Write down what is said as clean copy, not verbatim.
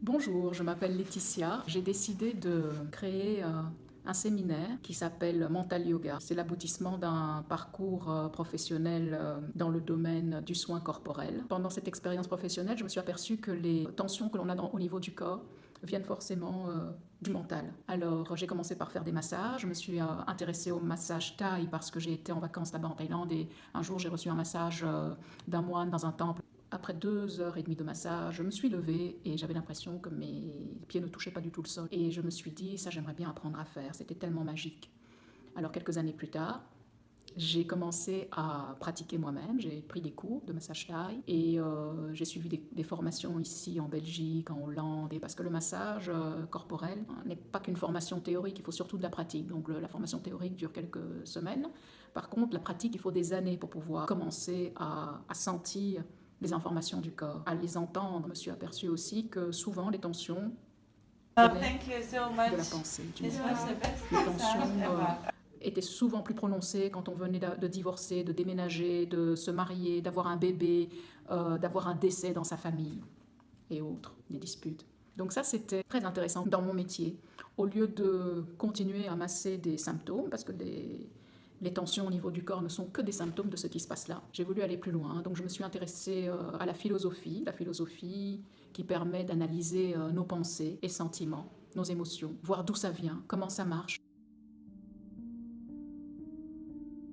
Bonjour, je m'appelle Laetitia. J'ai décidé de créer un séminaire qui s'appelle Mental Yoga. C'est l'aboutissement d'un parcours professionnel dans le domaine du soin corporel. Pendant cette expérience professionnelle, je me suis aperçue que les tensions que l'on a au niveau du corps viennent forcément du mental. Alors j'ai commencé par faire des massages, je me suis intéressée au massage Thaï parce que j'ai été en vacances là-bas en Thaïlande et un jour j'ai reçu un massage d'un moine dans un temple. Après 2 heures et demie de massage, je me suis levée et j'avais l'impression que mes pieds ne touchaient pas du tout le sol. Et je me suis dit, ça j'aimerais bien apprendre à faire, c'était tellement magique. Alors quelques années plus tard, j'ai commencé à pratiquer moi-même, j'ai pris des cours de massage thaï et j'ai suivi des formations ici en Belgique, en Hollande, et parce que le massage corporel n'est pas qu'une formation théorique, il faut surtout de la pratique. Donc la formation théorique dure quelques semaines. Par contre, la pratique, il faut des années pour pouvoir commencer à sentir les informations du corps, à les entendre. Je me suis aperçue aussi que souvent les tensions venaient Thank you so de la much. pensée, du This was the mental. best Les tensions massage ever. étaient souvent plus prononcées quand on venait de divorcer, de déménager, de se marier, d'avoir un bébé, d'avoir un décès dans sa famille et autres, des disputes. Donc ça, c'était très intéressant dans mon métier. Au lieu de continuer à masser des symptômes, parce que les tensions au niveau du corps ne sont que des symptômes de ce qui se passe là, j'ai voulu aller plus loin. Donc je me suis intéressée à la philosophie qui permet d'analyser nos pensées et sentiments, nos émotions, voir d'où ça vient, comment ça marche.